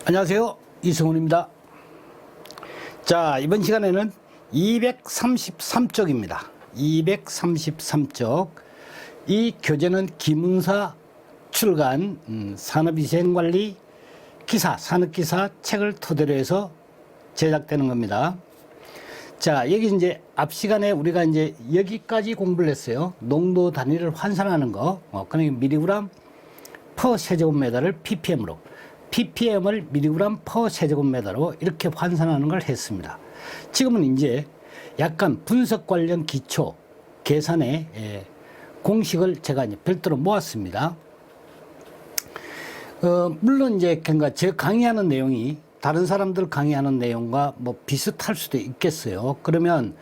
안녕하세요, 이승훈입니다. 자, 이번 시간에는 233쪽입니다. 233쪽. 이 교재는 기문사 출간 산업위생관리 기사, 산업기사 책을 토대로 해서 제작되는 겁니다. 자, 여기 이제 앞 시간에 우리가 이제 여기까지 공부를 했어요. 농도 단위를 환산하는 거. 그러니까 미리그램 퍼 세제곱미터를 ppm으로, ppm을 미리그램 퍼 세제곱미터로 이렇게 환산하는 걸 했습니다. 지금은 이제 약간 분석 관련 기초 계산의 공식을 제가 이제 별도로 모았습니다. 물론 이제 그러니까 제 강의하는 내용이 다른 사람들 강의하는 내용과 뭐 비슷할 수도 있겠어요. 그러면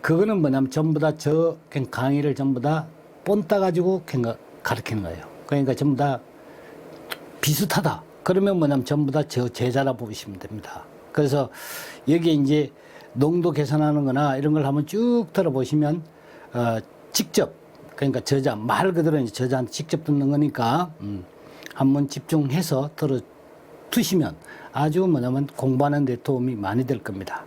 그거는 뭐냐면 전부 다 저 강의를 전부 다 본따 가지고 가르치는 거예요. 그러니까 전부 다 비슷하다. 그러면 뭐냐면 전부 다 저 제자라 보시면 됩니다. 그래서 여기에 이제 농도 계산하는 거나 이런 걸 한번 쭉 들어보시면, 직접, 그러니까 저자, 말 그대로 이제 저자한테 직접 듣는 거니까, 한번 집중해서 들어두시면 아주 뭐냐면 공부하는 데 도움이 많이 될 겁니다.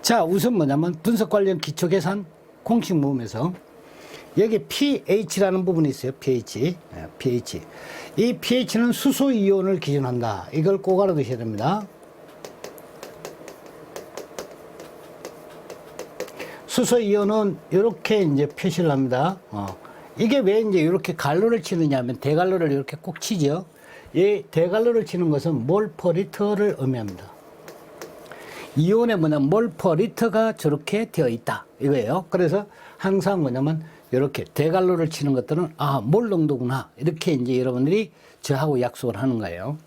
자, 우선 뭐냐면 분석 관련 기초 계산 공식 모음에서 여기 pH라는 부분이 있어요. pH. pH. 이 pH는 수소 이온을 기준한다. 이걸 꼭 알아두셔야 됩니다. 수소 이온은 이렇게 이제 표시를 합니다. 이게 왜 이제 이렇게 갈로를 치느냐 하면 대갈로를 이렇게 꼭 치죠. 이 대갈로를 치는 것은 몰 퍼 리터를 의미합니다. 이온의 뭐냐면 몰 퍼 리터가 저렇게 되어 있다. 이거예요. 그래서 항상 뭐냐면 이렇게 대갈로를 치는 것들은 몰 농도구나. 이렇게 이제 여러분들이 저하고 약속을 하는 거예요.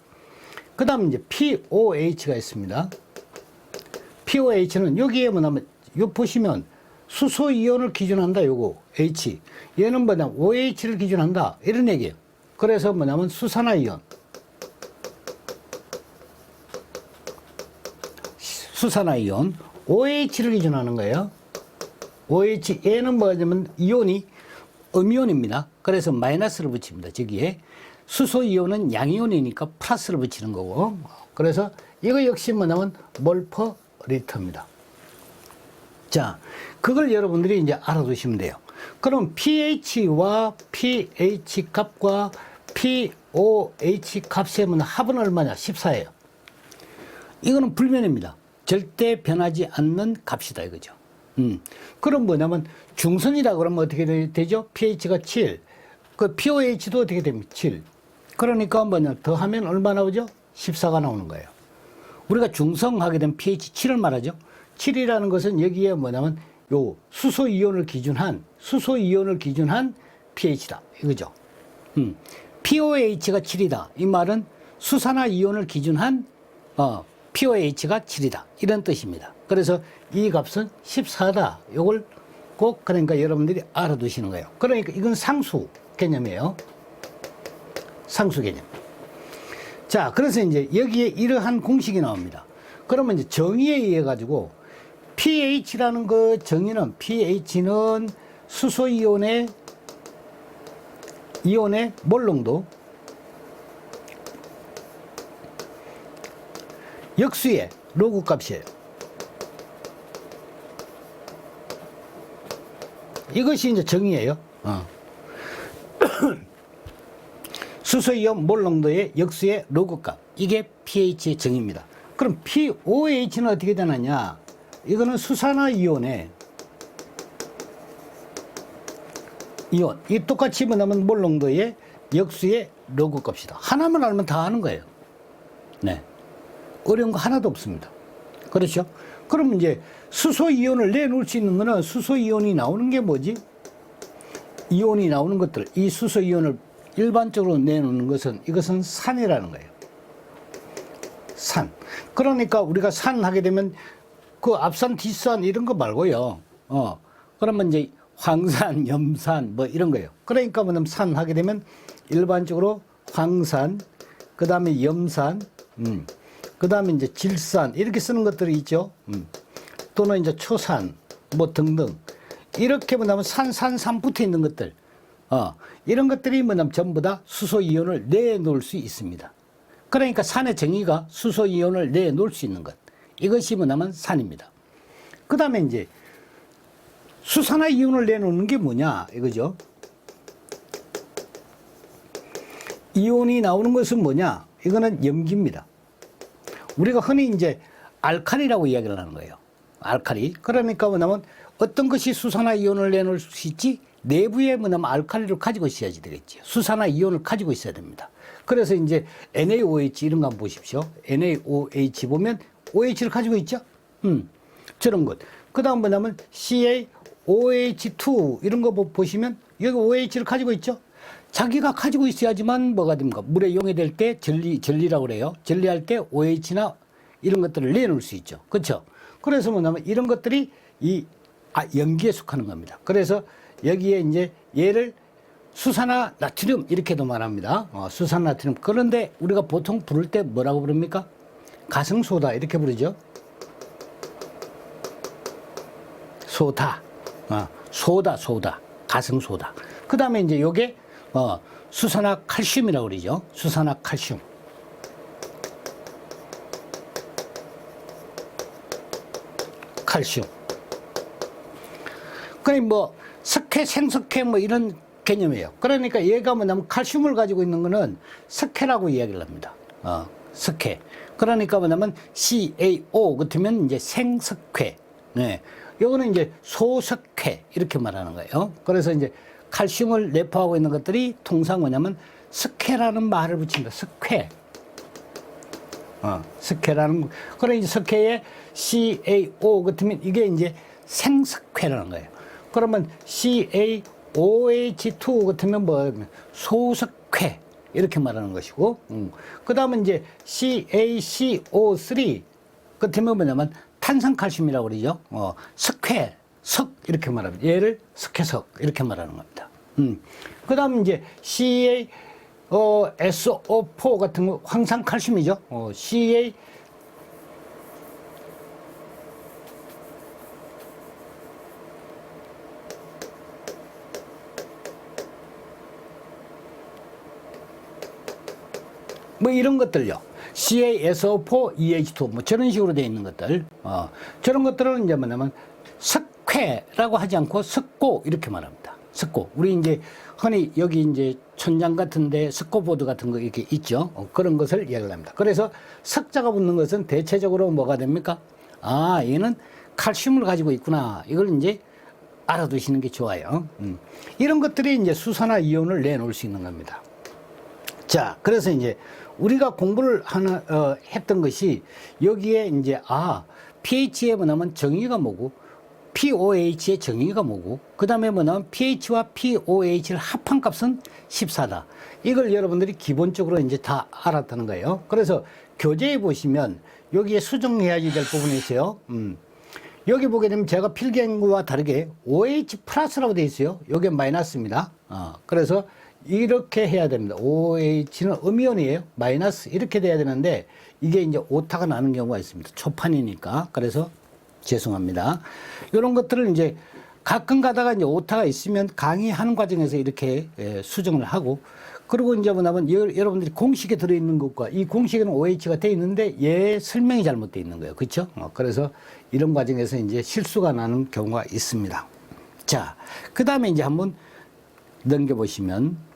그 다음 이제 POH가 있습니다. POH는 여기에 뭐냐면 요 보시면 수소 이온을 기준한다. 요거 H. 얘는 뭐냐면 OH를 기준한다. 이런 얘기예요. 그래서 뭐냐면 수산화이온. 수산화이온. OH를 기준하는 거예요. OH. 얘는 뭐냐면 이온이 음이온입니다. 그래서 마이너스를 붙입니다. 저기에. 수소 이온은 양이온이니까 플러스를 붙이는 거고. 그래서 이거 역시 뭐냐면 몰 퍼 리터입니다. 자, 그걸 여러분들이 이제 알아두시면 돼요. 그럼 pH와 pH 값과 pOH 값의 합은 얼마냐? 14예요. 이거는 불변입니다. 절대 변하지 않는 값이다 이거죠. 그럼 뭐냐면 중선이라 그러면 어떻게 되죠? pH가 7. 그 pOH도 어떻게 됩니까? 7. 그러니까 뭐냐? 더하면 얼마 나오죠? 14가 나오는 거예요. 우리가 중성하게 되면 pH 7을 말하죠. 7이라는 것은 여기에 뭐냐면 요 수소 이온을 기준한 pH다. 이거죠. pOH가 7이다. 이 말은 수산화 이온을 기준한 pOH가 7이다. 이런 뜻입니다. 그래서 이 값은 14다. 요걸 꼭 그러니까 여러분들이 알아두시는 거예요. 그러니까 이건 상수 개념이에요. 상수 개념. 자, 그래서 이제 여기에 이러한 공식이 나옵니다. 그러면 이제 정의에 의해 가지고 pH라는 그 정의는 pH는 수소 이온의 몰 농도 역수의 로그 값이에요. 이것이 이제 정의예요. 수소 이온 몰 농도의 역수의 로그 값. 이게 pH의 정의입니다. 그럼 pOH는 어떻게 되느냐? 이거는 수산화 이온의 이온. 이 똑같이 뭐냐면 몰 농도의 역수의 로그 값이다. 하나만 알면 다 아는 거예요. 네. 어려운 거 하나도 없습니다. 그렇죠? 그럼 이제 수소 이온을 내놓을 수 있는 거는 수소 이온이 나오는 게 뭐지? 이온이 나오는 것들. 이 수소 이온을 일반적으로 내놓는 것은 이것은 산이라는 거예요. 산. 그러니까 우리가 산 하게 되면 그 앞산, 뒷산 이런 거 말고요. 그러면 이제 황산, 염산 뭐 이런 거예요. 그러니까 뭐냐면 산 하게 되면 일반적으로 황산, 그 다음에 염산, 그 다음에 이제 질산 이렇게 쓰는 것들이 있죠. 또는 이제 초산 뭐 등등 이렇게 뭐냐면 산 붙어 있는 것들. 이런 것들이 뭐냐면 전부 다 수소 이온을 내놓을 수 있습니다. 그러니까 산의 정의가 수소 이온을 내놓을 수 있는 것. 이것이 뭐냐면 산입니다. 그 다음에 이제 수산화 이온을 내놓는 게 뭐냐 이거죠. 이온이 나오는 것은 뭐냐? 이거는 염기입니다. 우리가 흔히 이제 알칼리라고 이야기를 하는 거예요. 알칼리. 그러니까 뭐냐면 어떤 것이 수산화 이온을 내놓을 수 있지? 내부에 뭐냐면 알칼리를 가지고 있어야지 되겠지. 수산화 이온을 가지고 있어야 됩니다. 그래서 이제 NaOH 이런 거 한번 보십시오. NaOH 보면 OH를 가지고 있죠? 저런 것. 그 다음 뭐냐면 CaOH2 이런 거 보시면 여기 OH를 가지고 있죠? 자기가 가지고 있어야지만 뭐가 됩니까? 물에 용해될 때 전리라고 그래요. 전리할 때 OH나 이런 것들을 내놓을 수 있죠. 그렇죠? 그래서 뭐냐면 이런 것들이 염기에 속하는 겁니다. 그래서 여기에 이제 얘를 수산화 나트륨 이렇게도 말합니다. 수산화 나트륨. 그런데 우리가 보통 부를 때 뭐라고 부릅니까? 가성소다 이렇게 부르죠. 소다. 소다. 가성소다. 그 다음에 이제 요게 수산화 칼슘이라고 그러죠. 수산화 칼슘. 칼슘. 그러니까 뭐 석회, 생석회 뭐 이런 개념이에요. 그러니까 얘가 뭐냐면 칼슘을 가지고 있는 거는 석회라고 이야기를 합니다. 석회. 그러니까 뭐냐면 CaO 같으면 이제 생석회. 네. 요거는 이제 소석회 이렇게 말하는 거예요. 그래서 이제 칼슘을 내포하고 있는 것들이 통상 뭐냐면 석회라는 말을 붙입니다. 석회. 석회라는, 그래 이제 석회에 CaO 같으면 이게 이제 생석회라는 거예요. 그러면 CaOH2 같으면 뭐 소석회 이렇게 말하는 것이고, 그 다음에 이제 CaCO3 같으면 뭐냐면 탄산칼슘이라고 그러죠. 석회, 석 이렇게 말합니다. 얘를 석회석 이렇게 말하는 겁니다. 그 다음 이제 CaSO4 같은 거 황산칼슘이죠. CA 뭐 이런 것들요. CaSO4, EH2 뭐 저런 식으로 되어 있는 것들. 저런 것들은 이제 뭐냐면 석회라고 하지 않고 석고 이렇게 말합니다. 석고. 우리 이제 흔히 여기 이제 천장 같은데 석고보드 같은 거 이렇게 있죠. 그런 것을 이야기를 합니다. 그래서 석자가 붙는 것은 대체적으로 뭐가 됩니까? 얘는 칼슘을 가지고 있구나. 이걸 이제 알아두시는 게 좋아요. 이런 것들이 이제 수산화 이온을 내놓을 수 있는 겁니다. 자, 그래서 이제 우리가 공부를 했던 것이 여기에 이제 pH에 뭐냐면 정의가 뭐고 POH의 정의가 뭐고 그 다음에 뭐냐면 pH와 POH를 합한 값은 14다. 이걸 여러분들이 기본적으로 이제 다 알았다는 거예요. 그래서 교재에 보시면 여기에 수정해야지 될 부분이 있어요. 여기 보게 되면 제가 필기한 거와 다르게 OH 플러스라고 되어 있어요. 여기 마이너스입니다. 그래서 이렇게 해야 됩니다. OH는 음이온이에요. 마이너스 이렇게 돼야 되는데 이게 이제 오타가 나는 경우가 있습니다. 초판이니까. 그래서 죄송합니다. 이런 것들을 이제 가끔 가다가 이제 오타가 있으면 강의하는 과정에서 이렇게 수정을 하고 그리고 이제 뭐냐면 여러분들이 공식에 들어있는 것과 이 공식에는 OH가 되어 있는데 얘 설명이 잘못되어 있는 거예요. 그렇죠? 그래서 이런 과정에서 이제 실수가 나는 경우가 있습니다. 자, 그 다음에 이제 한번 넘겨보시면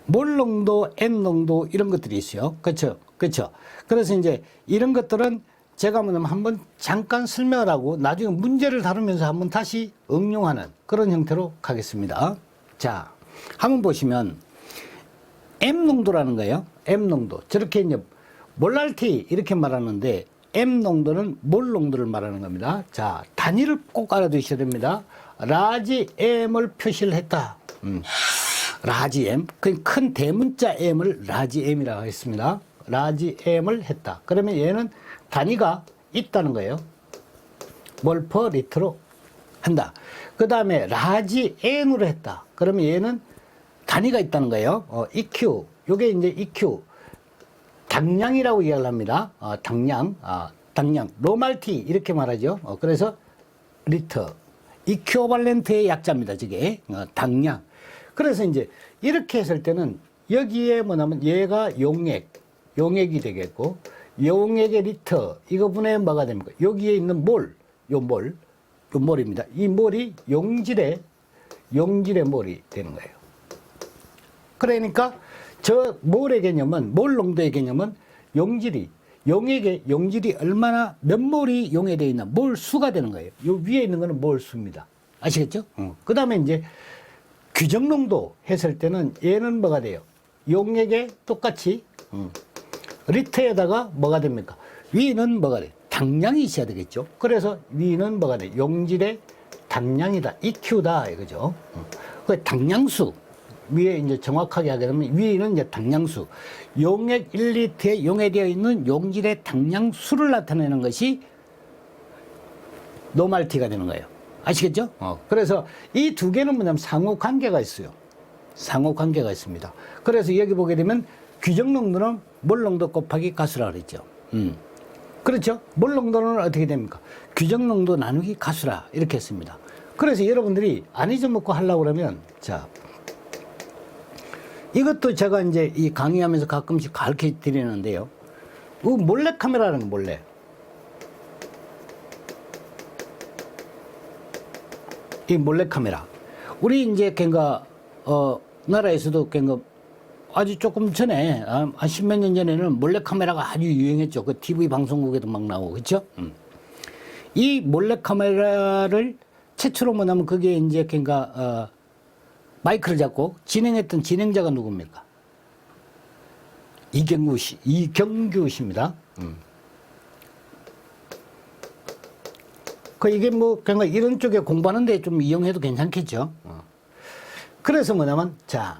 몰 농도, M 농도 이런 것들이 있어요. 그렇죠? 그렇죠? 그래서 이제 이런 것들은 제가 뭐냐면 한번 잠깐 설명을 하고 나중에 문제를 다루면서 한번 다시 응용하는 그런 형태로 가겠습니다. 자, 한번 보시면 M 농도라는 거예요. M 농도. 저렇게 이제 몰랄티 이렇게 말하는데 M 농도는 몰 농도를 말하는 겁니다. 자, 단위를 꼭 알아두셔야 됩니다. 라지 M을 표시를 했다. 라지 M, 큰 대문자 M을 라지 M이라고 했습니다. 라지 M을 했다. 그러면 얘는 단위가 있다는 거예요. 몰 퍼 리터로 한다. 그 다음에 라지 N으로 했다. 그러면 얘는 단위가 있다는 거예요. EQ, 요게 이제 EQ, 당량이라고 이야기를 합니다. 당량, 로말 T 이렇게 말하죠. 그래서 리터, 이큐어발렌트의 약자입니다. 저게 당량. 그래서 이제 이렇게 했을 때는 여기에 뭐냐면 얘가 용액, 용액이 되겠고, 용액의 리터, 이거분에 뭐가 됩니까? 여기에 있는 몰, 요 몰입니다. 이 몰이 용질의 몰이 되는 거예요. 그러니까 저 몰의 개념은, 몰 농도의 개념은 용질이 얼마나 몇 몰이 용해되어 있나, 몰 수가 되는 거예요. 요 위에 있는 거는 몰 수입니다. 아시겠죠? 그 다음에 이제 규정 농도 했을 때는 얘는 뭐가 돼요? 용액에 똑같이, 리터에다가 뭐가 됩니까? 위는 뭐가 돼요? 당량이 있어야 되겠죠. 그래서 위는 뭐가 돼요? 용질의 당량이다. EQ다. 이거죠. 그 당량수. 위에 이제 정확하게 하게 되면 위는 이제 당량수. 용액 1리터에 용해되어 있는 용질의 당량수를 나타내는 것이 노말티가 되는 거예요. 아시겠죠? 그래서 이 두 개는 뭐냐면 상호 관계가 있어요. 상호 관계가 있습니다. 그래서 여기 보게 되면 규정 농도는 몰 농도 곱하기 가수라 그랬죠. 그렇죠? 몰 농도는 어떻게 됩니까? 규정 농도 나누기 가수라 이렇게 했습니다. 그래서 여러분들이 안 잊어먹고 하려고 그러면, 자, 이것도 제가 이제 이 강의하면서 가끔씩 가르쳐 드리는데요. 몰래 카메라라는 거, 몰래. 이 몰래 카메라. 우리 이제 그러니까 나라에서도 그러니까 아주 조금 전에 한 십몇 년 전에는 몰래 카메라가 아주 유행했죠. 그 TV 방송국에도 막 나오고, 그렇죠? 이 몰래 카메라를 최초로 뭐냐면 그게 이제 그러니까 마이크를 잡고 진행했던 진행자가 누굽니까? 이경규 씨입니다. 이게 뭐, 그러니까 이런 쪽에 공부하는데 좀 이용해도 괜찮겠죠. 그래서 뭐냐면, 자,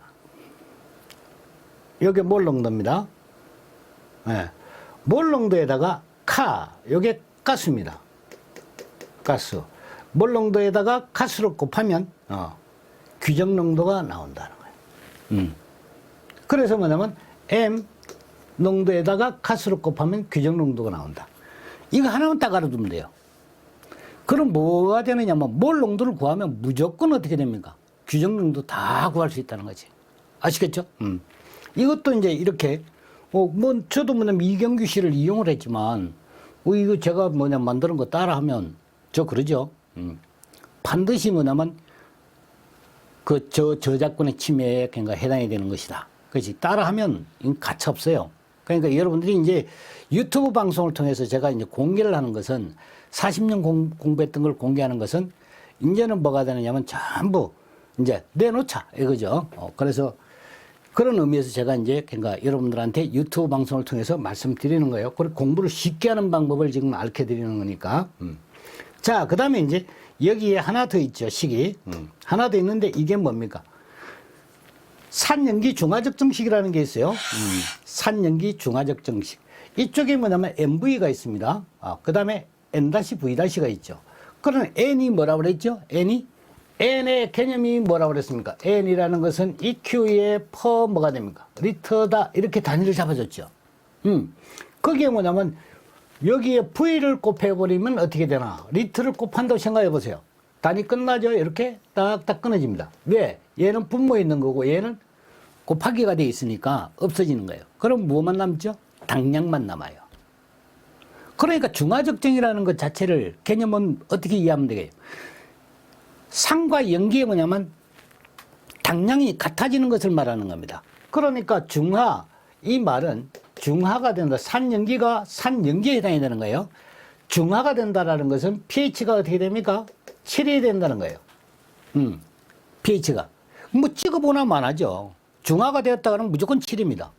여기 몰 농도입니다. 네. 몰 농도에다가 요게 가스입니다. 가스. 몰 농도에다가 가스를 곱하면, 규정 농도가 나온다는 거예요. 그래서 뭐냐면, M 농도에다가 가스를 곱하면 규정 농도가 나온다. 이거 하나만 딱 알아두면 돼요. 그럼 뭐가 되느냐면, 몰 농도를 구하면 무조건 어떻게 됩니까? 규정 농도 다 구할 수 있다는 거지. 아시겠죠? 이것도 이제 이렇게, 저도 뭐냐면 이경규 씨를 이용을 했지만, 이거 제가 만드는 거 따라 하면, 그러죠? 반드시 뭐냐면, 저작권의 침해에 그러니까 해당이 되는 것이다. 그렇지. 따라하면 가차 없어요. 그러니까 여러분들이 이제 유튜브 방송을 통해서 제가 이제 공개를 하는 것은 40년 공부했던 걸 공개하는 것은 이제는 뭐가 되느냐면 전부 이제 내놓자 이거죠. 그래서 그런 의미에서 제가 이제 그러니까 여러분들한테 유튜브 방송을 통해서 말씀드리는 거예요. 그리고 공부를 쉽게 하는 방법을 지금 알려 드리는 거니까. 자, 그 다음에 이제 여기에 하나 더 있죠, 식이. 하나 더 있는데 이게 뭡니까? 산연기 중화적 정식이라는 게 있어요. 산연기 중화적 정식. 이쪽에 뭐냐면 MV가 있습니다. 그 다음에 N-V-가 있죠. 그러면 N이 뭐라고 그랬죠? N의 개념이 뭐라고 그랬습니까? N이라는 것은 EQ의 퍼 뭐가 됩니까? 리터다. 이렇게 단위를 잡아줬죠. 거기에 뭐냐면 여기에 V를 곱해버리면 어떻게 되나? 리터를 곱한다고 생각해 보세요. 단위 끝나죠? 이렇게 딱딱 끊어집니다. 왜? 얘는 분모에 있는 거고 얘는 곱하기가 돼 있으니까 없어지는 거예요. 그럼 뭐만 남죠? 당량만 남아요. 그러니까 중화적정이라는 것 자체를 개념은 어떻게 이해하면 되겠어요? 산과 연기에 뭐냐면 당량이 같아지는 것을 말하는 겁니다. 그러니까 중화, 이 말은 중화가 된다. 산연기에 해당이 되는 거예요. 중화가 된다라는 것은 pH가 어떻게 됩니까? 7이 된다는 거예요. pH가. 뭐 찍어보나 마나죠. 중화가 되었다 그러면 무조건 7입니다.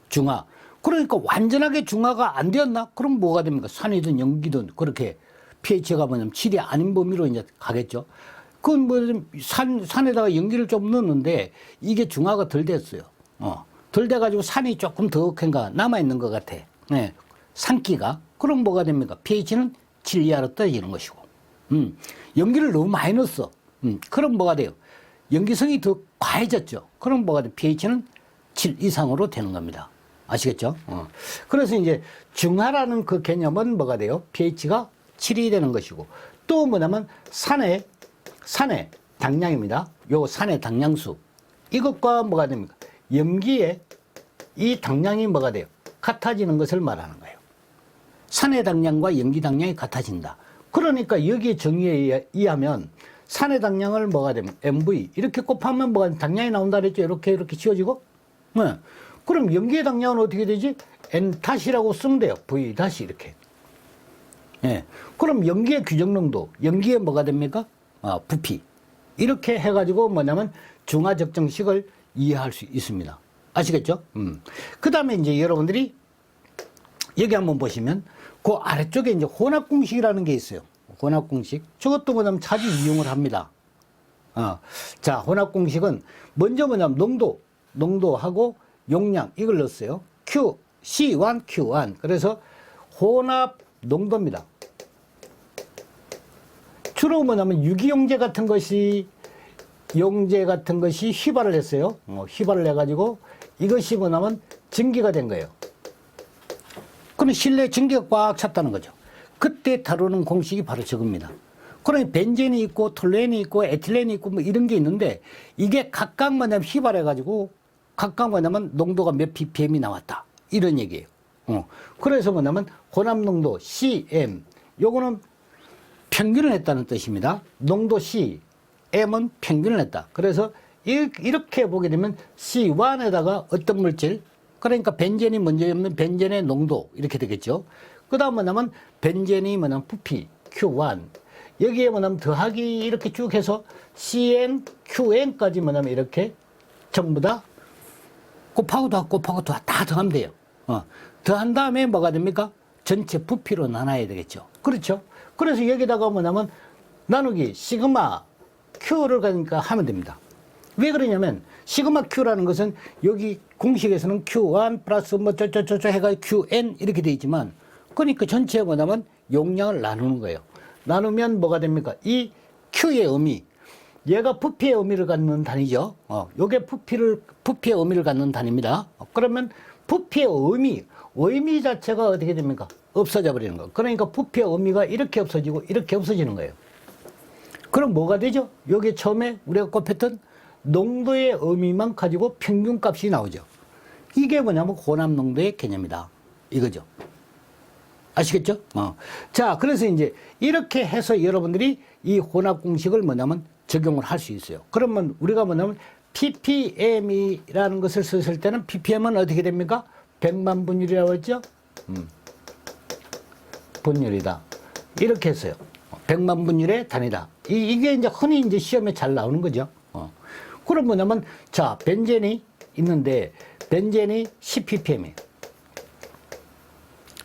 중화. 그러니까 완전하게 중화가 안 되었나? 그럼 뭐가 됩니까? 산이든 연기든 그렇게 pH가 뭐냐면 7이 아닌 범위로 이제 가겠죠. 그건 뭐 산에다가 연기를 좀 넣었는데 이게 중화가 덜 됐어요. 덜 돼가지고 산이 조금 더 그러니까 남아있는 것 같아. 네. 산기가. 그럼 뭐가 됩니까? pH는 7 이하로 떨어지는 것이고. 연기를 너무 많이 넣었어. 그럼 뭐가 돼요? 연기성이 더 과해졌죠. 그럼 뭐가 돼요? pH는 7 이상으로 되는 겁니다. 아시겠죠? 그래서 이제 중화라는 그 개념은 뭐가 돼요? pH가 7이 되는 것이고, 또 뭐냐면 산의 당량입니다. 요 산의 당량수. 이것과 뭐가 됩니까? 염기에 이 당량이 뭐가 돼요? 같아지는 것을 말하는 거예요. 산의 당량과 염기 당량이 같아진다. 그러니까 여기에 정의에 의하면 산의 당량을 뭐가 되면 MV 이렇게 곱하면 뭐가 당량이 나온다 그랬죠. 이렇게 지워지고. 네. 그럼 염기의 당량은 어떻게 되지? N 다시라고 쓰면 돼요. V 다시 이렇게. 예. 그럼 염기의 규정농도, 염기의 뭐가 됩니까? 부피. 이렇게 해가지고 뭐냐면 중화적정식을 이해할 수 있습니다. 아시겠죠? 그 다음에 이제 여러분들이 여기 한번 보시면 그 아래쪽에 이제 혼합공식이라는 게 있어요. 혼합공식. 저것도 뭐냐면 자주 이용을 합니다. 자, 혼합공식은 먼저 뭐냐면 농도하고 용량 이걸 넣었어요. Q, C1, Q1. 그래서 혼합 농도입니다. 주로 뭐냐면 유기용제 같은 것이 휘발을 했어요. 휘발을 해가지고 이것이 뭐냐면 증기가 된 거예요. 그럼 실내에 증기가 꽉 찼다는 거죠. 그때 다루는 공식이 바로 저겁니다. 그러니 벤젠이 있고 톨루엔이 있고 에틸렌이 있고 뭐 이런 게 있는데 이게 각각 뭐냐면 휘발해가지고 각각 뭐냐면 농도가 몇 ppm이 나왔다. 이런 얘기예요. 그래서 뭐냐면 혼합농도 CM 요거는 평균을 했다는 뜻입니다. 농도 C, M은 평균을 했다. 그래서 이렇게 보게 되면 C1에다가 어떤 물질, 그러니까 벤젠이 먼저였면 벤젠의 농도 이렇게 되겠죠. 그 다음 뭐냐면 벤젠이 뭐냐면 부피 Q1, 여기에 뭐냐면 더하기 이렇게 쭉 해서 CN, QN까지 뭐냐면 이렇게 전부 다 곱하고 다 더하면 돼요. 더한 다음에 뭐가 됩니까? 전체 부피로 나눠야 되겠죠. 그렇죠. 그래서 여기다가 뭐냐면 나누기 시그마 Q를 그러니까 하면 됩니다. 왜 그러냐면 시그마 Q라는 것은 여기 공식에서는 Q1 플러스 뭐 저저저저 해가지고 QN 이렇게 돼 있지만 그러니까 전체에 뭐냐면 용량을 나누는 거예요. 나누면 뭐가 됩니까? 이 Q의 의미, 얘가 부피의 의미를 갖는 단위죠. 요게 부피의 의미를 갖는 단위입니다. 그러면 부피의 의미 자체가 어떻게 됩니까? 없어져 버리는 거. 그러니까 부피의 의미가 이렇게 없어지고 이렇게 없어지는 거예요. 그럼 뭐가 되죠? 요게 처음에 우리가 곱했던 농도의 의미만 가지고 평균값이 나오죠. 이게 뭐냐면 혼합농도의 개념이다. 이거죠. 아시겠죠? 자, 그래서 이제 이렇게 해서 여러분들이 이 혼합공식을 뭐냐면 적용을 할 수 있어요. 그러면 우리가 뭐냐면 ppm이라는 것을 썼을 때는 ppm은 어떻게 됩니까? 100만 분율이라고 했죠? 분율이다. 이렇게 했어요. 100만 분율의 단위다. 이게 이제 흔히 이제 시험에 잘 나오는 거죠. 그럼 뭐냐면, 자, 벤젠이 있는데, 벤젠이 10ppm이에요.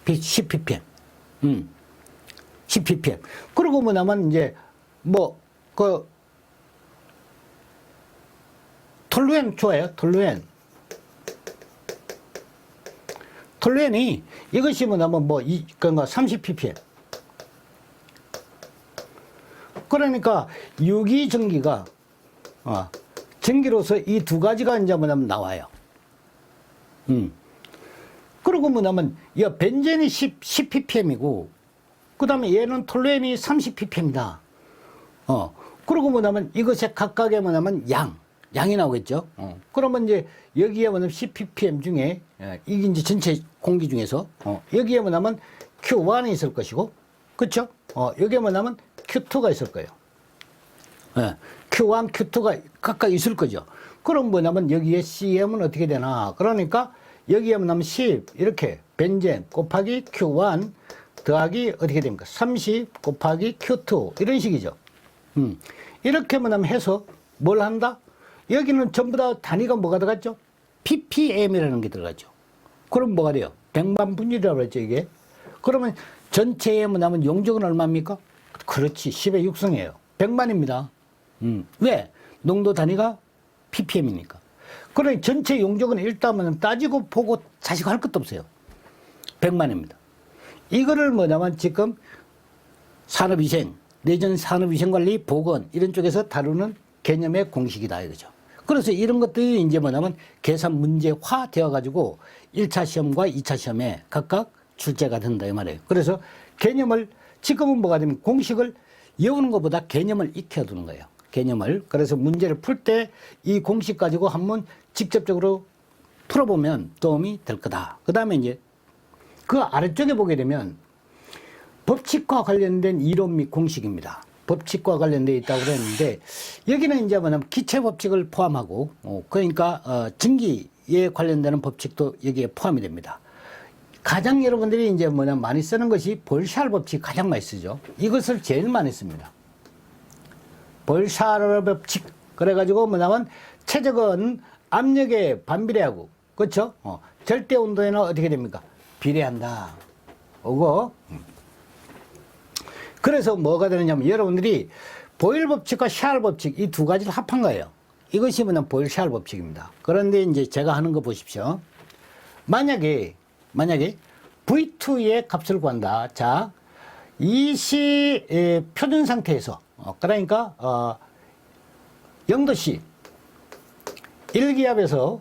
10ppm. 10ppm. 그리고 뭐냐면, 이제, 톨루엔 좋아요. 톨루엔이 이것이 뭐냐면 그러니까 30ppm. 그러니까 유기전기가 전기로서 이 두 가지가 이제 뭐냐면 나와요. 그리고 뭐냐면 이 벤젠이 10ppm이고 그 다음에 얘는 톨루엔이 30ppm이다. 그리고 뭐냐면 이것의 각각의 뭐냐면 양이 나오겠죠. 그러면 이제 여기에 뭐냐면 10ppm 중에 이게 이제 전체 공기 중에서 여기에 뭐냐면 Q1이 있을 것이고, 그렇죠? 여기에 뭐냐면 Q2가 있을 거예요. Q1, Q2가 각각 있을 거죠. 그럼 뭐냐면 여기에 CM은 어떻게 되나? 그러니까 여기에 뭐냐면 10 이렇게 벤젠 곱하기 Q1 더하기 어떻게 됩니까? 30 곱하기 Q2 이런 식이죠. 이렇게 뭐냐면 해서 뭘 한다? 여기는 전부 다 단위가 뭐가 들어갔죠? ppm이라는 게 들어갔죠. 그럼 뭐가 돼요? 100만 분율이라고 했죠, 이게. 그러면 전체에 뭐냐면 용적은 얼마입니까? 그렇지, 10의 6승이에요. 100만입니다. 왜? 농도 단위가 ppm이니까. 그러니 전체 용적은 일단은 따지고 보고 자시고 할 것도 없어요. 100만입니다. 이거를 뭐냐면 지금 산업위생, 내전 산업위생관리, 보건 이런 쪽에서 다루는 개념의 공식이다 이거죠. 그래서 이런 것들이 이제 뭐냐면 계산 문제화 되어 가지고 1차 시험과 2차 시험에 각각 출제가 된다 이 말이에요. 그래서 개념을 지금은 뭐가 되면 공식을 외우는 것보다 개념을 익혀두는 거예요. 개념을. 그래서 문제를 풀 때 이 공식 가지고 한번 직접적으로 풀어보면 도움이 될 거다. 그 다음에 이제 그 아래쪽에 보게 되면 법칙과 관련된 이론 및 공식입니다. 법칙과 관련되어 있다고 그랬는데 여기는 이제 뭐냐면 기체 법칙을 포함하고 그러니까 증기에 관련되는 법칙도 여기에 포함이 됩니다. 가장 여러분들이 이제 뭐냐면 많이 쓰는 것이 볼샬 법칙 가장 많이 쓰죠. 이것을 제일 많이 씁니다. 볼샬 법칙. 그래가지고 뭐냐면 최적은 압력에 반비례하고 그렇죠? 절대 온도에는 어떻게 됩니까? 비례한다. 오고 그래서 뭐가 되느냐면 여러분들이 보일 법칙과 샬 법칙 이 두 가지를 합한 거예요. 이것이 뭐냐면 보일 샬 법칙입니다. 그런데 이제 제가 하는 거 보십시오. 만약에 V2의 값을 구한다. 자, 이시 표준 상태에서 그러니까 0도씨 1기압에서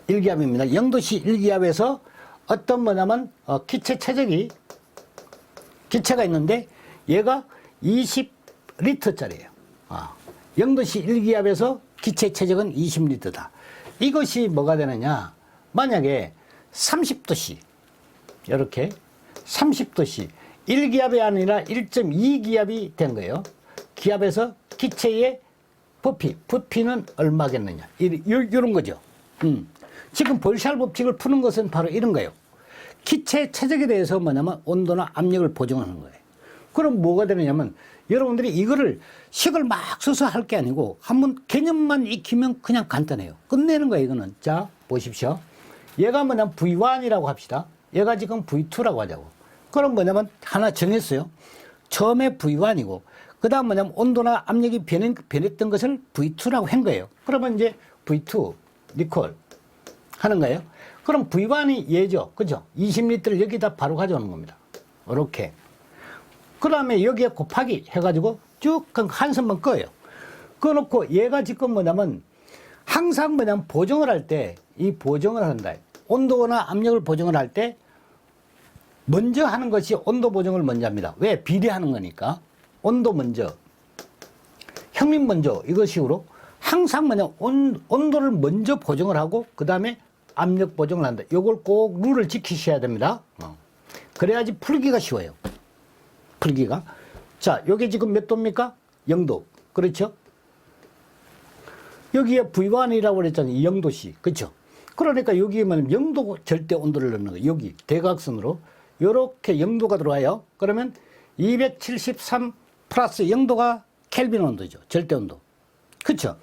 1기압입니다. 0도씨 1기압에서 어떤 뭐냐면 기체 최적이 기체가 있는데 얘가 20리터짜리예요. 0도씨 1기압에서 기체 최적은 20리터다. 이것이 뭐가 되느냐? 만약에 30도씨 이렇게 30도씨 1기압이 아니라 1.2기압이 된 거예요. 기압에서 기체의 부피는 얼마겠느냐? 이런 거죠. 지금 볼샬 법칙을 푸는 것은 바로 이런 거예요. 기체 최적에 대해서 뭐냐면 온도나 압력을 보정하는 거예요. 그럼 뭐가 되느냐면 여러분들이 이거를 식을 막 써서 할 게 아니고 한번 개념만 익히면 그냥 간단해요. 끝내는 거예요, 이거는. 자, 보십시오. 얘가 뭐냐면 V1이라고 합시다. 얘가 지금 V2라고 하자고. 그럼 뭐냐면 하나 정했어요. 처음에 V1이고 그 다음 뭐냐면 온도나 압력이 변했던 것을 V2라고 한 거예요. 그러면 이제 V2 리콜 하는 거예요. 그럼 V1이 얘죠. 그죠? 20리터를 여기다 바로 가져오는 겁니다. 이렇게. 그 다음에 여기에 곱하기 해가지고 쭉 한 선만 꺼요. 꺼놓고 얘가 지금 뭐냐면 항상 뭐냐면 보정을 할 때 이 보정을 한다. 온도나 압력을 보정을 할 때 먼저 하는 것이 온도 보정을 먼저 합니다. 왜? 비례하는 거니까. 온도 먼저, 형민 먼저 이것식으로 항상 뭐냐 온도를 먼저 보정을 하고 그 다음에 압력 보정을 한다. 요걸 꼭 룰을 지키셔야 됩니다. 그래야지 풀기가 쉬워요. 풀기가. 자, 요게 지금 몇 도입니까? 0도. 그렇죠? 여기에 V1이라고 그랬잖아요. 0도씨. 그렇죠? 그러니까 여기에 뭐냐면 0도 절대 온도를 넣는 거예요. 여기 대각선으로 요렇게 0도가 들어와요. 그러면 273 플러스 0도가 켈빈 온도죠. 절대 온도. 그렇죠?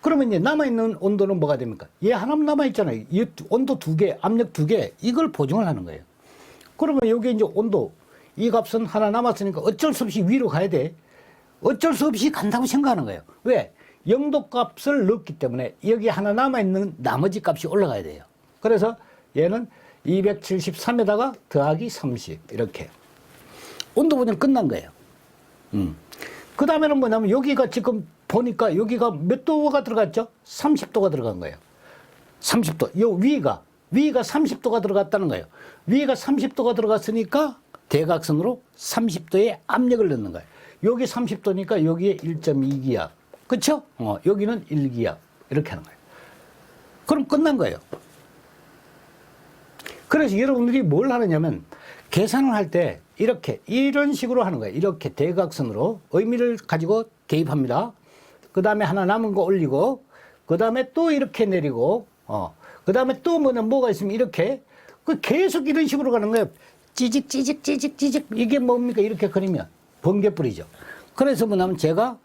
그러면 이제 남아있는 온도는 뭐가 됩니까? 얘 하나만 남아있잖아요. 이 온도 두 개, 압력 두 개, 이걸 보정을 하는 거예요. 그러면 여기 이제 온도, 이 값은 하나 남았으니까 어쩔 수 없이 위로 가야 돼. 어쩔 수 없이 간다고 생각하는 거예요. 왜? 0도 값을 넣었기 때문에 여기 하나 남아있는 나머지 값이 올라가야 돼요. 그래서 얘는 273에다가 더하기 30, 이렇게. 온도 보정 끝난 거예요. 그 다음에는 뭐냐면 여기가 지금 보니까 여기가 몇 도가 들어갔죠? 30도가 들어간 거예요. 30도. 요 위가 30도가 들어갔다는 거예요. 위가 30도가 들어갔으니까 대각선으로 30도의 압력을 넣는 거예요. 여기 30도니까 여기에 1.2기압. 그쵸? 여기는 1기압. 이렇게 하는 거예요. 그럼 끝난 거예요. 그래서 여러분들이 뭘 하느냐면 계산을 할 때 이렇게 이런 식으로 하는 거예요. 이렇게 대각선으로 의미를 가지고 대입합니다. 그 다음에 하나 남은 거 올리고 그 다음에 또 이렇게 내리고 그 다음에 또 뭐가 있으면 이렇게 계속 이런 식으로 가는 거예요. 찌직 이게 뭡니까? 이렇게 그리면 번개불이죠. 그래서 뭐냐면 제가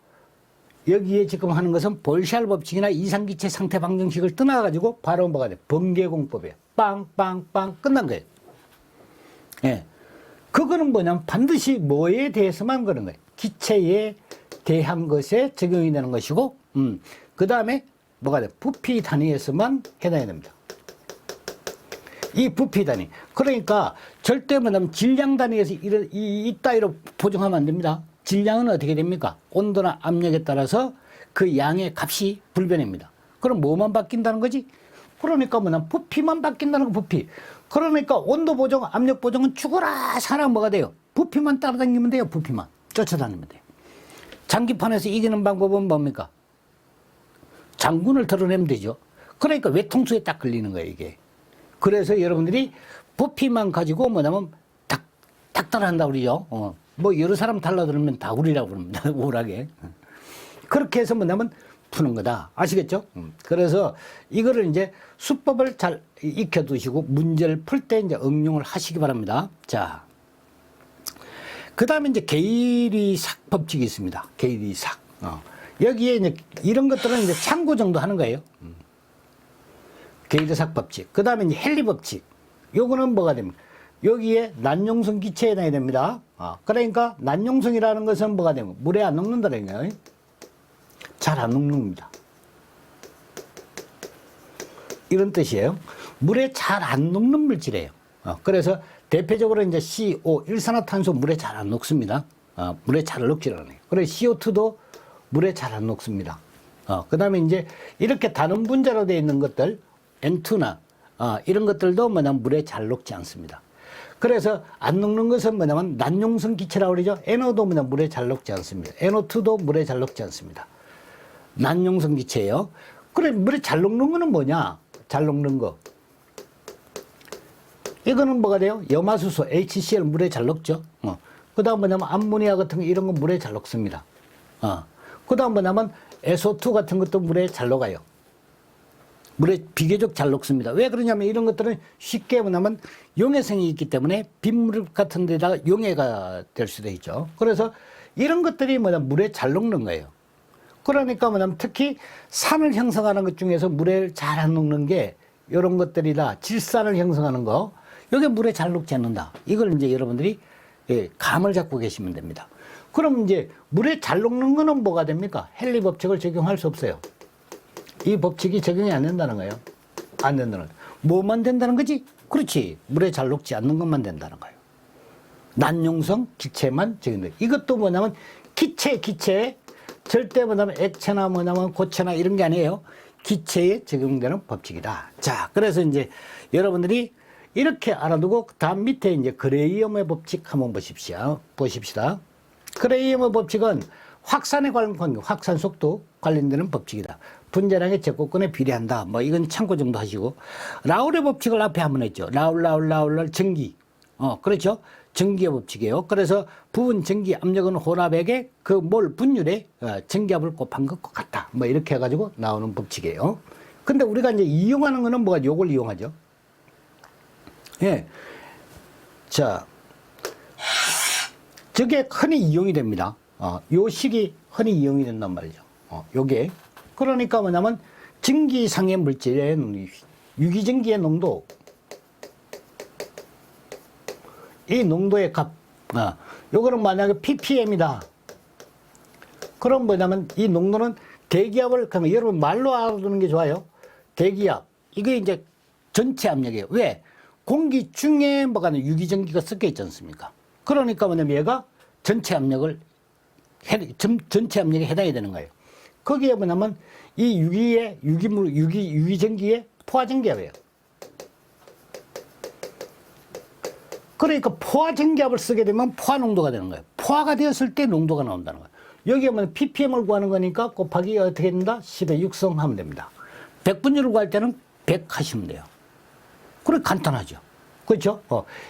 여기에 지금 하는 것은 볼샬 법칙이나 이상기체 상태 방정식을 떠나가지고 바로 뭐가 돼? 번개공법이에요. 빵빵빵 끝난 거예요. 예. 그거는 뭐냐면 반드시 뭐에 대해서만 그런 거예요. 기체에 대한 것에 적용이 되는 것이고, 그 다음에 뭐가 돼? 부피 단위에서만 해당이 됩니다. 이 부피 단위. 그러니까 절대 뭐냐면 질량 단위에서 이 따위로 보정하면 안 됩니다. 질량은 어떻게 됩니까? 온도나 압력에 따라서 그 양의 값이 불변합니다. 그럼 뭐만 바뀐다는 거지? 그러니까 뭐냐면 부피만 바뀐다는 거, 부피. 그러니까 온도 보정, 압력 보정은 죽어라 살아 뭐가 돼요? 부피만 따라다니면 돼요. 부피만 쫓아다니면 돼요. 장기판에서 이기는 방법은 뭡니까? 장군을 드러내면 되죠. 그러니까 외통수에 딱 걸리는 거예요, 이게. 그래서 여러분들이 부피만 가지고 뭐냐면 딱 따라한다 그러죠. 뭐 여러 사람 달라들으면 다구리라고 그럽니다. 우울하게. 그렇게 해서 뭐냐면 푸는 거다. 아시겠죠? 그래서 이거를 이제 수법을 잘 익혀두시고 문제를 풀 때 이제 응용을 하시기 바랍니다. 자, 그 다음에 이제 계리삭 법칙이 있습니다. 계리삭. 여기에 이제 이런 것들은 이제 참고 정도 하는 거예요. 계리삭 법칙. 그 다음에 이제 헨리 법칙. 요거는 뭐가 됩니까? 여기에 난용성 기체에 해당이 됩니다. 그러니까 난용성이라는 것은 뭐가 되면 물에 안 녹는다는 거예요. 잘 안 녹는다. 이런 뜻이에요. 물에 잘 안 녹는 물질이에요. 그래서 대표적으로 이제 CO, 일산화탄소 물에 잘 안 녹습니다. 물에 잘 녹지 않아요. 그래서 CO2도 물에 잘 안 녹습니다. 그 다음에 이제 이렇게 다른 분자로 되어 있는 것들, N2나 이런 것들도 뭐냐면 물에 잘 녹지 않습니다. 그래서 안 녹는 것은 뭐냐면 난용성 기체라고 그러죠. NO도 뭐냐면 물에 잘 녹지 않습니다. NO2도 물에 잘 녹지 않습니다. 난용성 기체예요. 그래, 물에 잘 녹는 거는 뭐냐? 잘 녹는 거. 이거는 뭐가 돼요? 염화수소, HCl 물에 잘 녹죠. 그 다음 뭐냐면 암모니아 같은 거 이런 거 물에 잘 녹습니다. 그 다음 뭐냐면 SO2 같은 것도 물에 잘 녹아요. 물에 비교적 잘 녹습니다. 왜 그러냐면 이런 것들은 쉽게 뭐냐면 용해성이 있기 때문에 빗물 같은 데다가 용해가 될 수도 있죠. 그래서 이런 것들이 뭐냐면 물에 잘 녹는 거예요. 그러니까 뭐냐면 특히 산을 형성하는 것 중에서 물에 잘 안 녹는 게 이런 것들이다. 질산을 형성하는 거. 이게 물에 잘 녹지 않는다. 이걸 이제 여러분들이 감을 잡고 계시면 됩니다. 그럼 이제 물에 잘 녹는 거는 뭐가 됩니까? 헨리 법칙을 적용할 수 없어요. 이 법칙이 적용이 안 된다는 거예요. 안 된다는 거예요. 뭐만 된다는 거지? 그렇지. 물에 잘 녹지 않는 것만 된다는 거예요. 난용성 기체만 적용돼. 이것도 뭐냐면 기체. 절대 뭐냐면 액체나 뭐냐면 고체나 이런 게 아니에요. 기체에 적용되는 법칙이다. 자, 그래서 이제 여러분들이 이렇게 알아두고 다음 밑에 이제 그레이엄의 법칙 한번 보십시다. 그레이엄의 법칙은 확산에 관련 확산 속도 관련되는 법칙이다. 분자량의 제곱근에 비례한다. 뭐 이건 참고 정도 하시고 라울의 법칙을 앞에 한번 했죠. 라울 전기. 그렇죠. 전기의 법칙이에요. 그래서 부분 전기 압력은 혼합액의 그 몰 분율에 전기압을 곱한 것과 같다. 뭐 이렇게 해가지고 나오는 법칙이에요. 근데 우리가 이제 이용하는 거는 뭐가 요걸 이용하죠. 예. 자, 저게 흔히 이용이 됩니다. 요 식이 흔히 이용이 된단 말이죠. 요게. 그러니까 뭐냐면 전기상의 물질의 유기전기의 농도, 이 농도의 값, 요거는 만약에 ppm이다. 그럼 뭐냐면 이 농도는 대기압을, 그러면 여러분 말로 알아두는 게 좋아요. 대기압. 이게 이제 전체 압력이에요. 왜? 공기 중에 뭐가 유기전기가 섞여 있지 않습니까? 그러니까 뭐냐면 얘가 전체 압력에 해당이 되는 거예요. 거기에 뭐냐면 이 유기전기의 포화전기압이에요. 그러니까 포화전기압을 쓰게 되면 포화 농도가 되는 거예요. 포화가 되었을 때 농도가 나온다는 거예요. 여기에 뭐 ppm을 구하는 거니까 곱하기 어떻게 된다? 10의 6성 하면 됩니다. 100분율을 구할 때는 100 하시면 돼요. 그래 간단하죠. 그렇죠?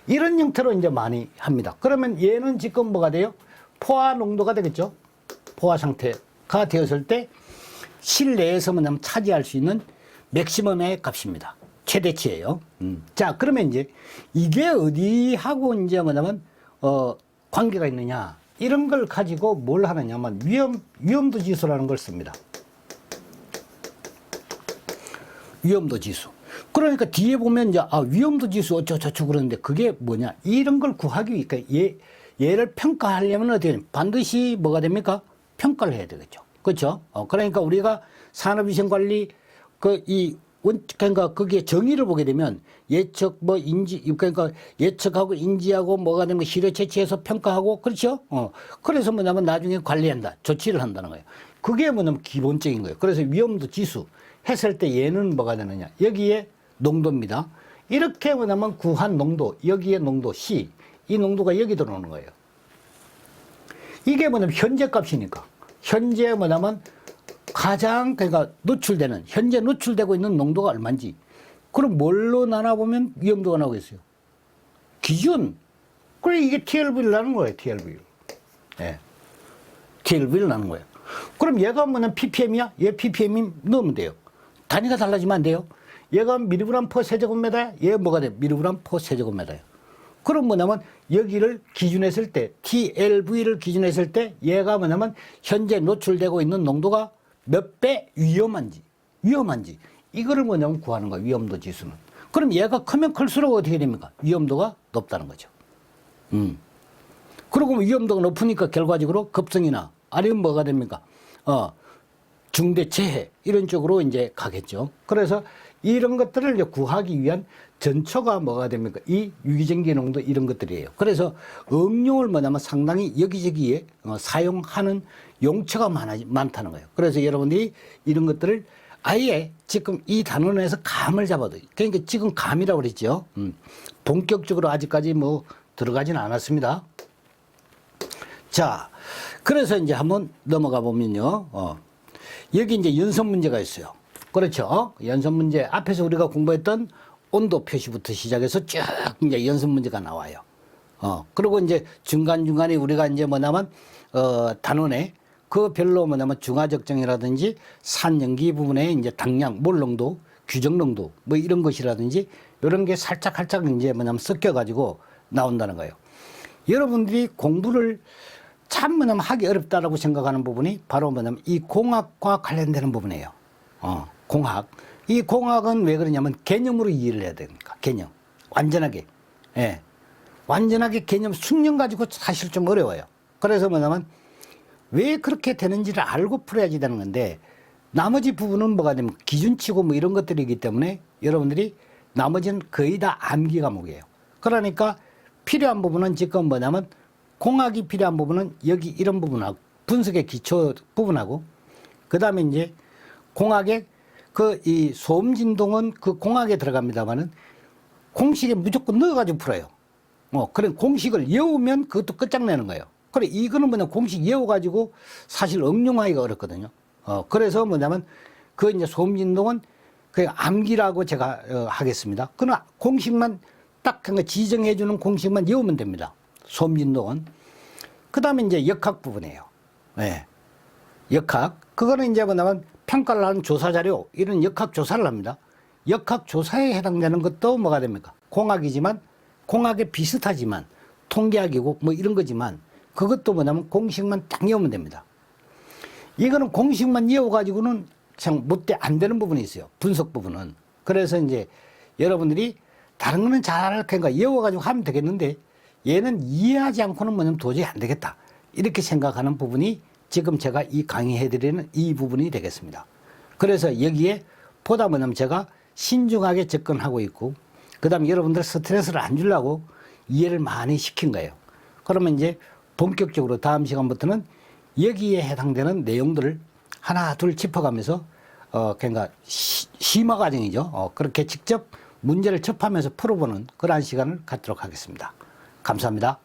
이런 형태로 이제 많이 합니다. 그러면 얘는 지금 뭐가 돼요? 포화 농도가 되겠죠. 포화 상태가 되었을 때 실내에서 뭐냐면 차지할 수 있는 맥시멈의 값입니다. 최대치예요. 자, 그러면 이제 이게 어디하고 이제 뭐냐면 관계가 있느냐? 이런 걸 가지고 뭘 하느냐면 위험도 지수라는 걸 씁니다. 위험도 지수. 그러니까 뒤에 보면 이제 위험도 지수 어쩌고저쩌고 그러는데 그게 뭐냐? 이런 걸 구하기 위해 얘를 평가하려면 어떻게 되냐? 반드시 뭐가 됩니까? 평가를 해야 되겠죠. 그렇죠? 그러니까 우리가 산업위생관리 그러니까 거기에 정의를 보게 되면 예측 그러니까 예측하고 인지하고 뭐가 되면 실효 채취해서 평가하고 그렇죠? 그래서 뭐냐면 나중에 관리한다. 조치를 한다는 거예요. 그게 뭐냐면 기본적인 거예요. 그래서 위험도 지수 했을 때 얘는 뭐가 되느냐? 여기에 농도입니다. 이렇게 뭐냐면 구한 농도, 여기에 농도 C, 이 농도가 여기 들어오는 거예요. 이게 뭐냐면 현재 값이니까. 현재 뭐냐면 가장 그러니까 현재 노출되고 있는 농도가 얼마인지. 그럼 뭘로 나눠보면 위험도가 나오겠어요? 기준. 그래, 이게 TLV를 나는 거예요, TLV. 예. TLV를 나는 거예요. 그럼 얘가 뭐냐, ppm이야? 얘 ppm이 넣으면 돼요. 단위가 달라지면 안 돼요. 얘가 미리그램 퍼 세제곱미터야? 얘 뭐가 돼? 미리그램 퍼 세제곱미터야. 그럼 뭐냐면 여기를 기준했을 때, TLV를 기준했을 때 얘가 뭐냐면 현재 노출되고 있는 농도가 몇 배 위험한지 이거를 뭐냐면 구하는 거야, 위험도 지수는. 그럼 얘가 크면 클수록 어떻게 됩니까? 위험도가 높다는 거죠. 그리고 위험도가 높으니까 결과적으로 급성이나 아니면 뭐가 됩니까? 중대 재해 이런 쪽으로 이제 가겠죠. 그래서 이런 것들을 이제 구하기 위한 전초가 뭐가 됩니까? 이 유기전기 농도 이런 것들이에요. 그래서 응용을 뭐냐면 상당히 여기저기에 사용하는 용처가 많다는 거예요. 그래서 여러분들이 이런 것들을 아예 지금 이 단원에서 감을 잡아도, 그러니까 지금 감이라고 그랬죠. 본격적으로 아직까지 뭐 들어가지는 않았습니다. 자, 그래서 이제 한번 넘어가 보면요. 여기 이제 연선 문제가 있어요. 그렇죠. 연선 문제 앞에서 우리가 공부했던 온도 표시부터 시작해서 쭉 이제 연선 문제가 나와요. 그리고 이제 중간중간에 우리가 이제 뭐냐면, 단원에 그 별로 뭐냐면 중화적정이라든지 산염기 부분에 이제 당량, 몰농도, 규정농도 뭐 이런 것이라든지 이런 게 살짝 이제 뭐냐면 섞여가지고 나온다는 거예요. 여러분들이 공부를 참 뭐냐면 하기 어렵다라고 생각하는 부분이 바로 뭐냐면 이 공학과 관련되는 부분이에요. 공학. 이 공학은 왜 그러냐면 개념으로 이해를 해야 되니까. 개념. 완전하게. 예. 완전하게 개념 숙련 가지고 사실 좀 어려워요. 그래서 뭐냐면 왜 그렇게 되는지를 알고 풀어야지 되는 건데, 나머지 부분은 뭐가 되면 기준치고 뭐 이런 것들이기 때문에 여러분들이 나머지는 거의 다 암기 과목이에요. 그러니까 필요한 부분은 지금 뭐냐면 공학이 필요한 부분은 여기 이런 부분하고 분석의 기초 부분하고, 그 다음에 이제 공학의 그 이 소음 진동은 그 공학에 들어갑니다만은 공식에 무조건 넣어가지고 풀어요. 그런 공식을 외우면 그것도 끝장내는 거예요. 그래, 이거는 뭐냐, 공식 외워가지고 사실 응용하기가 어렵거든요. 그래서 뭐냐면 그 이제 소음 진동은 그 암기라고 제가 하겠습니다. 그러나 공식만 딱 지정해주는 공식만 외우면 됩니다. 소음 진동은. 그 다음에 이제 역학 부분이에요. 네. 역학. 그거는 이제 뭐냐면 평가를 하는 조사 자료, 이런 역학 조사를 합니다. 역학 조사에 해당되는 것도 뭐가 됩니까? 공학이지만, 공학에 비슷하지만, 통계학이고 뭐 이런 거지만, 그것도 뭐냐면 공식만 딱 외우면 됩니다. 이거는 공식만 외워가지고는 참 안 되는 부분이 있어요. 분석 부분은. 그래서 이제 여러분들이 다른 거는 잘 그러니까 외워가지고 하면 되겠는데, 얘는 이해하지 않고는 뭐냐면 도저히 안 되겠다, 이렇게 생각하는 부분이 지금 제가 이 강의해드리는 이 부분이 되겠습니다. 그래서 여기에 보다 뭐냐면 제가 신중하게 접근하고 있고, 그 다음에 여러분들 스트레스를 안 주려고 이해를 많이 시킨 거예요. 그러면 이제 본격적으로 다음 시간부터는 여기에 해당되는 내용들을 하나 둘 짚어가면서 그러니까 심화 과정이죠. 그렇게 직접 문제를 접하면서 풀어보는 그러한 시간을 갖도록 하겠습니다. 감사합니다.